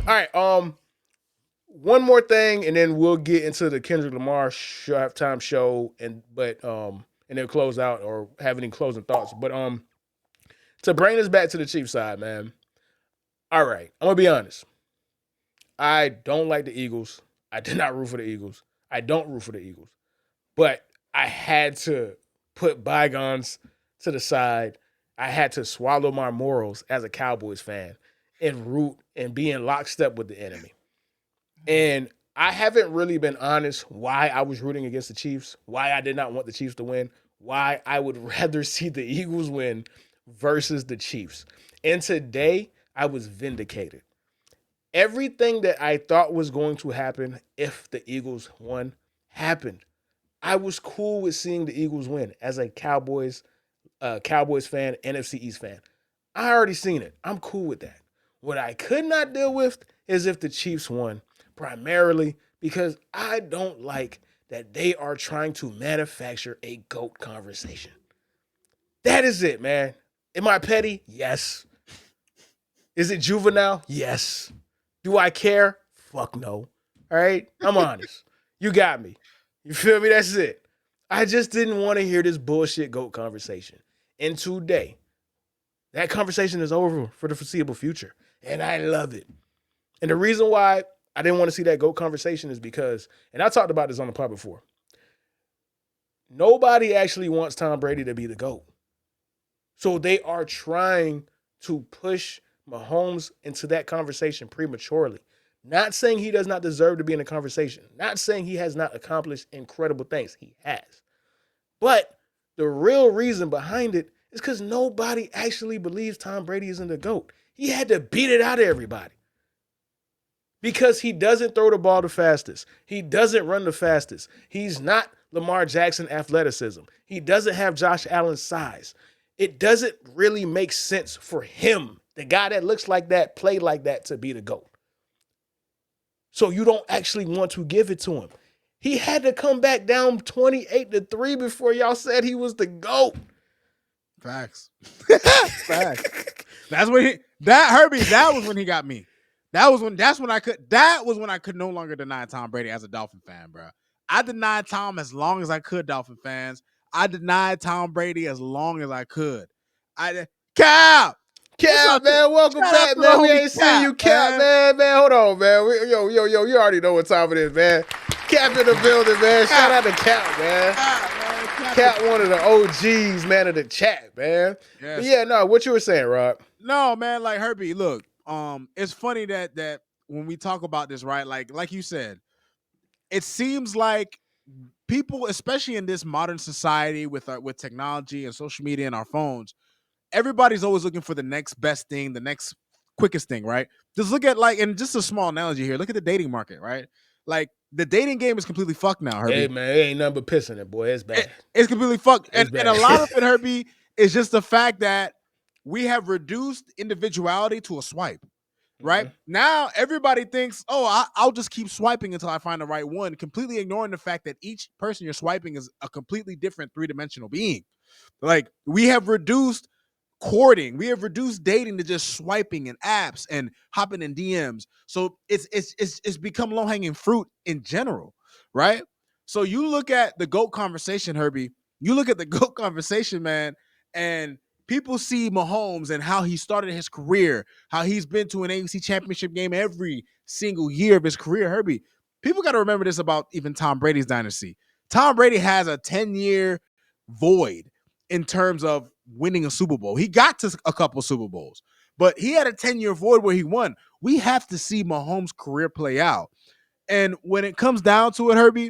All right. One more thing, and then we'll get into the Kendrick Lamar halftime show, and then close out or have any closing thoughts. But to bring this back to the Chiefs side, man. All right, I'm gonna be honest. I don't like the Eagles. I did not root for the Eagles. I don't root for the Eagles. But I had to put bygones to the side. I had to swallow my morals as a Cowboys fan and root and be in lockstep with the enemy. And I haven't really been honest why I was rooting against the Chiefs, why I did not want the Chiefs to win, why I would rather see the Eagles win versus the Chiefs. And today I was vindicated. Everything that I thought was going to happen if the Eagles won happened. I was cool with seeing the Eagles win as a Cowboys fan, NFC East fan. I already seen it. I'm cool with that. What I could not deal with is if the Chiefs won, primarily because I don't like that they are trying to manufacture a GOAT conversation. That is it, man. Am I petty? Yes. Is it juvenile? Yes. Do I care? Fuck no. All right? I'm honest. You got me. You feel me? That's it. I just didn't want to hear this bullshit GOAT conversation. And today, that conversation is over for the foreseeable future. And I love it. And the reason why I didn't want to see that GOAT conversation is because, and I talked about this on the pod before, nobody actually wants Tom Brady to be the GOAT. So they are trying to push Mahomes into that conversation prematurely. Not saying he does not deserve to be in the conversation. Not saying he has not accomplished incredible things. He has. But the real reason behind it is because nobody actually believes Tom Brady isn't the GOAT. He had to beat it out of everybody. Because he doesn't throw the ball the fastest. He doesn't run the fastest. He's not Lamar Jackson athleticism. He doesn't have Josh Allen's size. It doesn't really make sense for him, the guy that looks like that, play like that, to be the GOAT. So you don't actually want to give it to him. He had to come back down 28-3 before y'all said he was the GOAT. Facts. Facts. That's when Herbie, that was when he got me. That was when I could no longer deny Tom Brady as a Dolphin fan, bro. I denied Tom as long as I could, Dolphin fans. I denied Tom Brady as long as I could. Cap, Man, welcome back, man. We ain't seen you, Cap, man. Hold on, man. You already know what time it is, man. Cap in the building, man. Shout out to Cap, man. Cap, one of the OGs, man, of the chat, man. Yes. But yeah, no, what you were saying, Rob? No, man, like Herbie, look, it's funny that when we talk about this, right? Like you said, it seems like people, especially in this modern society with technology and social media and our phones, everybody's always looking for the next best thing, the next quickest thing, right? Just look at and just a small analogy here. Look at the dating market, right? Like the dating game is completely fucked now, Herbie. Hey man, it ain't nothing but pissing it, boy. It's bad. It's completely fucked. And a lot of it, Herbie, is just the fact that we have reduced individuality to a swipe. Right? Mm-hmm. Now everybody thinks, I'll just keep swiping until I find the right one, completely ignoring the fact that each person you're swiping is a completely different three-dimensional being. Like we have reduced courting, we have reduced dating to just swiping in apps and hopping in DMs. So it's become low-hanging fruit in general, right? So you look at the GOAT conversation, Herbie. You look at the GOAT conversation, man, and people see Mahomes and how he started his career, how he's been to an AFC championship game every single year of his career, Herbie. People got to remember this about even Tom Brady's dynasty. Tom Brady has a 10-year void in terms of winning a Super Bowl. He got to a couple Super Bowls, but he had a 10-year void where he won. We have to see Mahomes' career play out. And when it comes down to it, Herbie,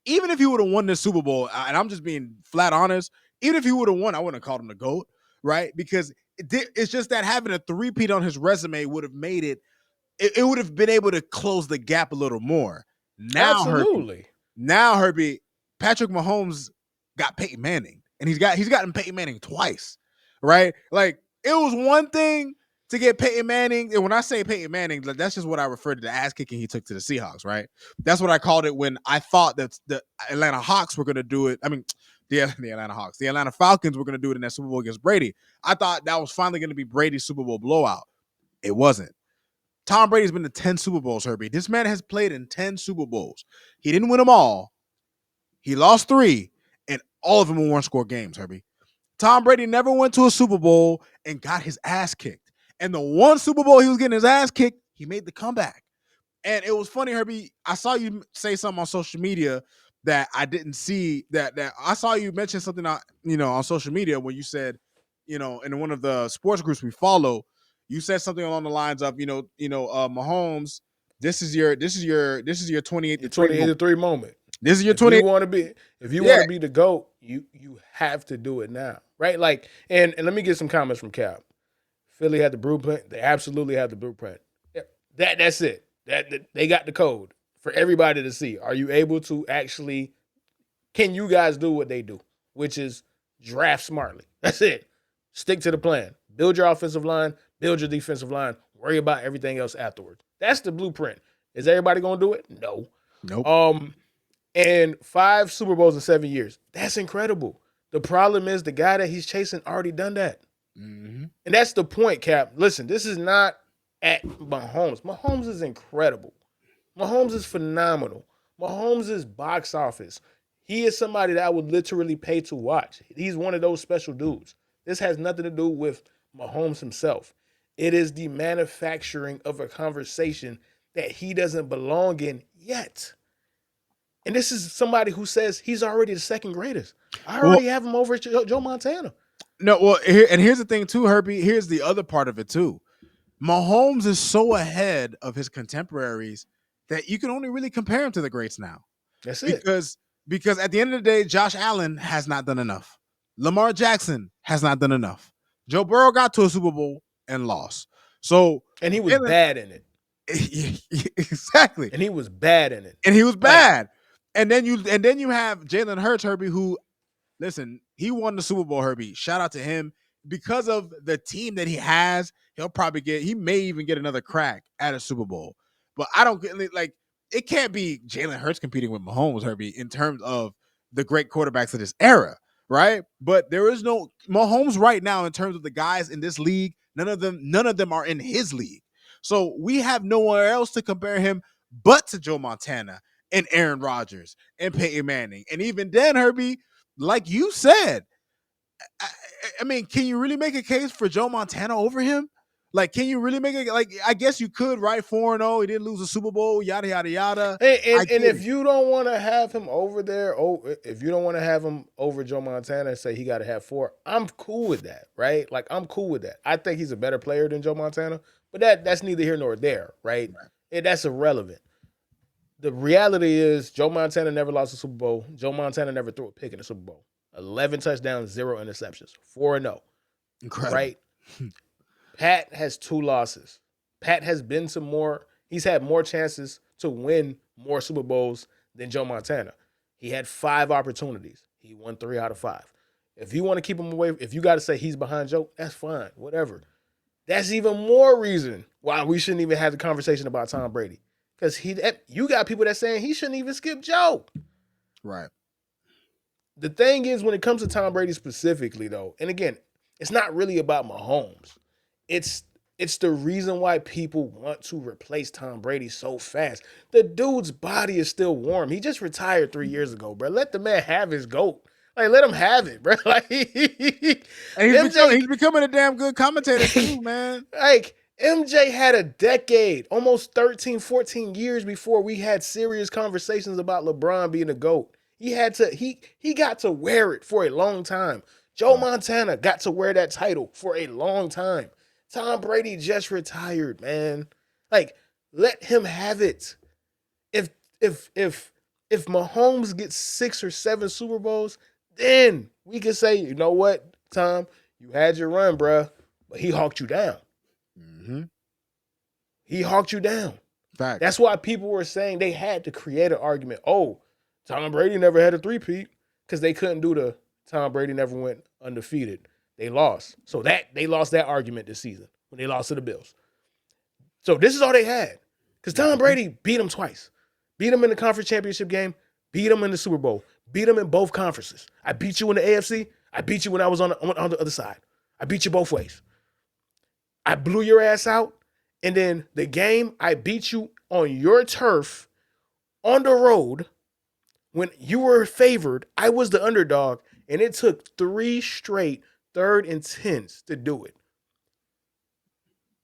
even if he would have won this Super Bowl, and I'm just being flat honest, even if he would have won, I wouldn't have called him the GOAT, right? Because it's just that having a three-peat on his resume would have made it would have been able to close the gap a little more. Now, absolutely. Herbie, Patrick Mahomes got Peyton Manning, and he's gotten Peyton Manning twice, right? Like, it was one thing to get Peyton Manning, and when I say Peyton Manning, that's just what I refer to the ass kicking he took to the Seahawks, right? That's what I called it when I thought that the Atlanta Hawks were going to do it. I mean, the Atlanta Hawks, the Atlanta Falcons were going to do it in that Super Bowl against Brady. I thought that was finally going to be Brady's Super Bowl blowout. It wasn't. Tom Brady's been to 10 Super Bowls, Herbie. This man has played in 10 Super Bowls. He didn't win them all. He lost 3, and all of them were one-score games, Herbie. Tom Brady never went to a Super Bowl and got his ass kicked. And the one Super Bowl he was getting his ass kicked, he made the comeback. And it was funny, Herbie. I saw you say something on social media that I didn't see. That I saw you mention something on social media when you said, in one of the sports groups we follow, you said something along the lines of, Mahomes, this is your 28 to 3 28 to moment. 3 moment. This is your If you 28. want to be, if you Yeah. want to be the GOAT, you have to do it now, right? Like, and let me get some comments from Cap. Philly had the blueprint. They absolutely had the blueprint. That's it. That they got the code for everybody to see. Are you able to actually? Can you guys do what they do, which is draft smartly? That's it. Stick to the plan. Build your offensive line. Build your defensive line. Worry about everything else afterwards. That's the blueprint. Is everybody gonna do it? No. Nope. And 5 Super Bowls in 7 years. That's incredible. The problem is the guy that he's chasing already done that. Mm-hmm. And that's the point, Cap. Listen, this is not at Mahomes. Mahomes is incredible. Mahomes is phenomenal. Mahomes is box office. He is somebody that I would literally pay to watch. He's one of those special dudes. This has nothing to do with Mahomes himself. It is the manufacturing of a conversation that he doesn't belong in yet. And this is somebody who says he's already the second greatest. I already have him over Joe Montana. No, well, here's the thing too, Herbie. Here's the other part of it too. Mahomes is so ahead of his contemporaries that you can only really compare him to the greats now. That's it. Because at the end of the day, Josh Allen has not done enough. Lamar Jackson has not done enough. Joe Burrow got to a Super Bowl and lost. And he was bad in it. Exactly. And he was bad in it. And he was bad. And then you have Jalen Hurts, Herbie, who, listen, he won the Super Bowl, Herbie. Shout out to him. Because of the team that he has, he may even get another crack at a Super Bowl. But I don't get, like, it can't be Jalen Hurts competing with Mahomes, Herbie, in terms of the great quarterbacks of this era, right? But there is no Mahomes right now in terms of the guys in this league. None of them are in his league. So we have nowhere else to compare him but to Joe Montana and Aaron Rodgers and Peyton Manning. And even then, Herbie, like you said, I mean, can you really make a case for Joe Montana over him? Like, can you really make it? Like, I guess you could, right? 4-0, he didn't lose a Super Bowl, yada yada yada. And if you don't want to have him over there, if you don't want to have him over Joe Montana and say he got to have 4, I'm cool with that, right? Like, I'm cool with that. I think he's a better player than Joe Montana, but that's neither here nor there, right? That's irrelevant. The reality is Joe Montana never lost a Super Bowl. Joe Montana never threw a pick in the Super Bowl. 11 touchdowns, 0 interceptions, 4-0. Incredible. Right? Pat has 2 losses. Pat has been to more, he's had more chances to win more Super Bowls than Joe Montana. He had 5 opportunities. He won 3 out of 5. If you want to keep him away, if you got to say he's behind Joe, that's fine, whatever. That's even more reason why we shouldn't even have the conversation about Tom Brady. Because you got people that saying he shouldn't even skip Joe. Right. The thing is, when it comes to Tom Brady specifically, though, and again, it's not really about Mahomes. It's the reason why people want to replace Tom Brady so fast. The dude's body is still warm. He just retired 3 years ago, bro. Let the man have his GOAT. Like, let him have it, bro. Like, and he's becoming a damn good commentator too, man. Like, MJ had a decade, almost 13, 14 years before we had serious conversations about LeBron being a GOAT. He got to wear it for a long time. Joe Montana got to wear that title for a long time. Tom Brady just retired, man. Like, let him have it. If Mahomes gets 6 or 7 Super Bowls, then we can say, you know what, Tom, you had your run, bruh, but he hawked you down. Mm-hmm. He hawked you down. Fact. That's why people were saying they had to create an argument. Oh, Tom Brady never had a three-peat because they couldn't do the Tom Brady never went undefeated. They lost. So they lost that argument this season when they lost to the Bills. So this is all they had. Because Tom Brady beat them twice. Beat them in the conference championship game. Beat them in the Super Bowl. Beat them in both conferences. I beat you in the AFC. I beat you when I was on the other side. I beat you both ways. I blew your ass out And then the game I beat you on your turf on the road when you were favored, I was the underdog, and it took 3 straight 3rd and 10s to do it.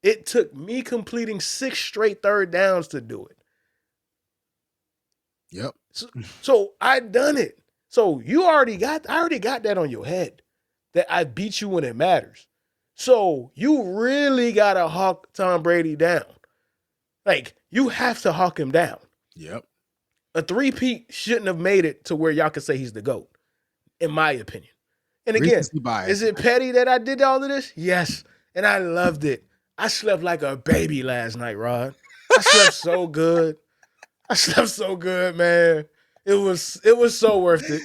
It took me completing 6 straight 3rd downs to do it. Yep. So I done it. So I already got that on your head that I beat you when it matters. So you really gotta hawk Tom Brady down. Like you have to hawk him down. Yep. A three-peat shouldn't have made it to where y'all could say he's the GOAT, in my opinion. And again, Recency bias. is it petty that I did all of this? Yes. And I loved it. I slept like a baby last night, Rod. I slept so good. I slept so good, man. It was so worth it.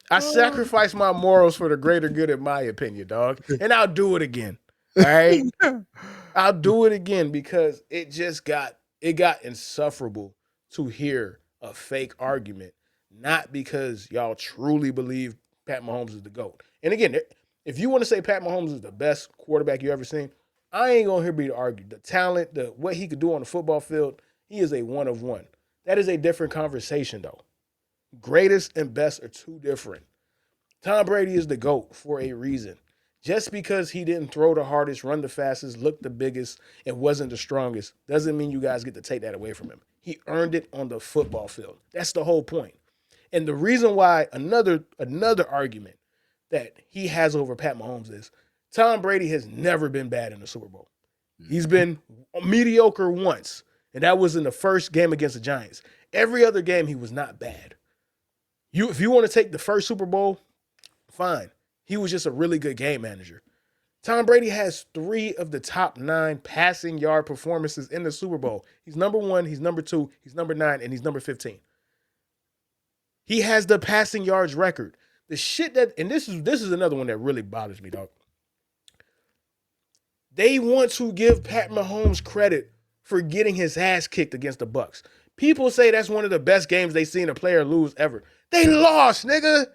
I sacrificed my morals for the greater good, in my opinion, dog. And I'll do it again. All right. I'll do it again because it got insufferable to hear a fake argument, not because y'all truly believe Pat Mahomes is the GOAT. And again, if you want to say Pat Mahomes is the best quarterback you ever seen, I ain't gonna hear me to argue. The talent, the what he could do on the football field, he is a one of one. That is a different conversation, though. Greatest and best are two different. Tom Brady is the GOAT for a reason. Just because he didn't throw the hardest, run the fastest, look the biggest, and wasn't the strongest, doesn't mean you guys get to take that away from him. He earned it on the football field. That's the whole point. And the reason why another argument that he has over Pat Mahomes is Tom Brady has never been bad in the Super Bowl. He's been mediocre once, and that was in the first game against the Giants. Every other game, he was not bad. If you want to take the first Super Bowl, fine. He was just a really good game manager. Tom Brady has 3 of the top 9 passing yard performances in the Super Bowl. He's number 1, he's number 2, he's number 9, and he's number 15. He has the passing yards record. The shit that, and this is another one that really bothers me, dog. They want to give Pat Mahomes credit for getting his ass kicked against the Bucks. People say that's one of the best games they've seen a player lose ever. They lost, nigga.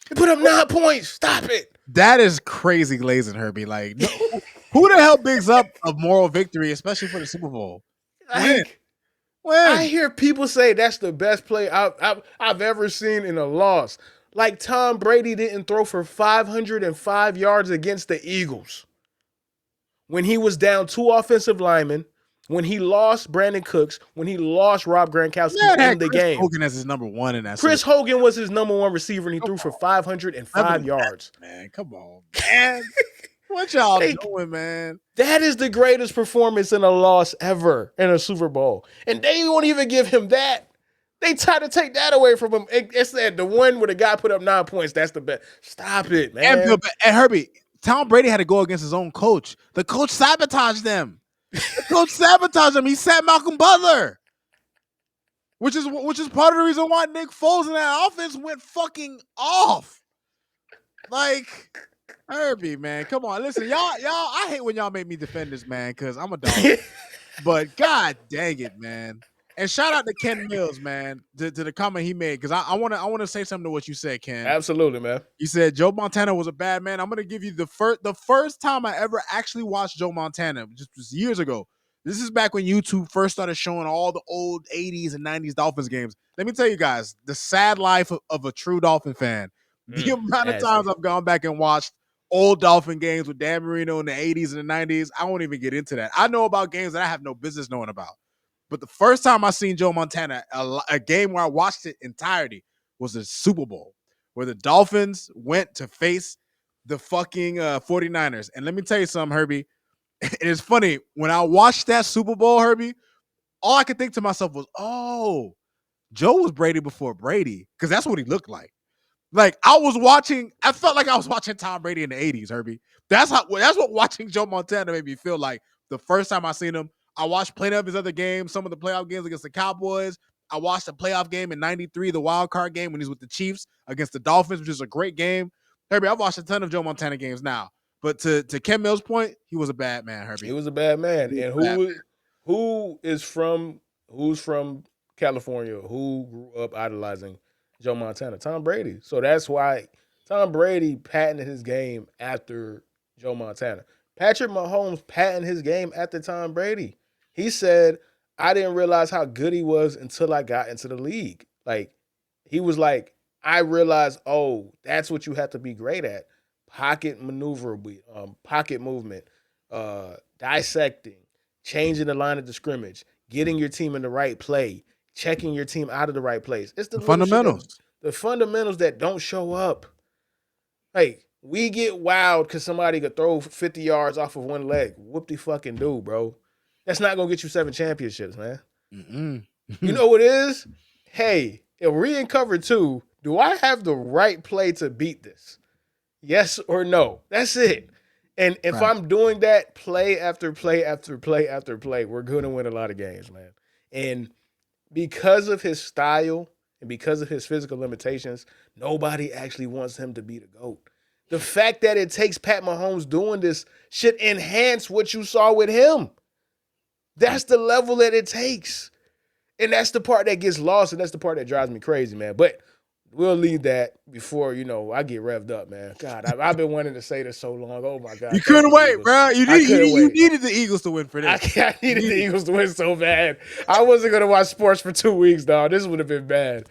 They put up 9 points. Stop it. That is crazy glazing, Herbie. Like, who the hell bigs up a moral victory, especially for the Super Bowl? Like, When? I hear people say that's the best play I've ever seen in a loss. Like Tom Brady didn't throw for 505 yards against the Eagles when he was down 2 offensive linemen, when he lost Brandon Cooks, when he lost Rob Gronkowski in the Chris game. Hogan as his number 1 in that. Chris Hogan was his number 1 receiver, and he threw for 505 yards. Man, come on, man. What y'all doing, man? That is the greatest performance in a loss ever in a Super Bowl. And they won't even give him that. They try to take that away from him. It said the one where the guy put up 9 points, that's the best. Stop it, man. And Herbie, Tom Brady had to go against his own coach. The coach sabotaged them. He sat Malcolm Butler. Which is part of the reason why Nick Foles in that offense went fucking off. Like, Herbie, man, come on. Listen, y'all, I hate when y'all make me defend this, man, because I'm a dog. But god dang it, man. And shout out to Ken Mills, man, to the comment he made, because I want to say something to what you said, Ken. Absolutely, man. You said Joe Montana was a bad man. I'm gonna give you the first time I ever actually watched Joe Montana, just years ago. This is back when YouTube first started showing all the old 80s and 90s Dolphins games. Let me tell you guys, the sad life of a true Dolphin fan. The amount of times I've gone back and watched old Dolphin games with Dan Marino in the 80s and the 90s, I won't even get into that. I know about games that I have no business knowing about. But the first time I seen Joe Montana, a game where I watched it entirety, was the Super Bowl, where the Dolphins went to face the fucking 49ers. And let me tell you something, Herbie. It is funny. When I watched that Super Bowl, Herbie, all I could think to myself was, oh, Joe was Brady before Brady, because that's what he looked like. Like, I felt like I was watching Tom Brady in the 80s, Herbie. That's what watching Joe Montana made me feel like the first time I seen him. I watched plenty of his other games, some of the playoff games against the Cowboys. I watched a playoff game in 93, the wild card game when he's with the Chiefs against the Dolphins, which is a great game. Herbie, I've watched a ton of Joe Montana games now. But to Ken Mills' point, he was a bad man, Herbie. He was a bad man. And who's from California, who grew up idolizing Joe Montana? Tom Brady. So that's why Tom Brady patented his game after Joe Montana. Patrick Mahomes patented his game after Tom Brady. He said, I didn't realize how good he was until I got into the league. Like, he was like, I realized, oh, that's what you have to be great at. Pocket maneuver, pocket movement, dissecting, changing the line of the scrimmage, getting your team in the right play, checking your team out of the right place. It's the The little shit that fundamentals. the fundamentals that don't show up. Hey, we get wild because somebody could throw 50 yards off of one leg. Whoop de fucking do, bro. That's not gonna get you 7 championships, man. You know what it is? Hey, if we in cover 2, do I have the right play to beat this? Yes or no? That's it. And if Right. I'm doing that play after play after play after play, we're gonna win a lot of games, man. And because of his style and because of his physical limitations, nobody actually wants him to be the GOAT. The fact that it takes Pat Mahomes doing this should enhance what you saw with him. That's the level that it takes. And that's the part that gets lost, and that's the part that drives me crazy, man. But we'll leave that before, I get revved up, man. God, I've been wanting to say this so long. Oh, my God. You Thank couldn't you, wait, Eagles. bro. I couldn't You wait. needed the Eagles to win for I this. needed the Eagles to win so bad. I wasn't going to watch sports for 2 weeks, dog. This would have been bad.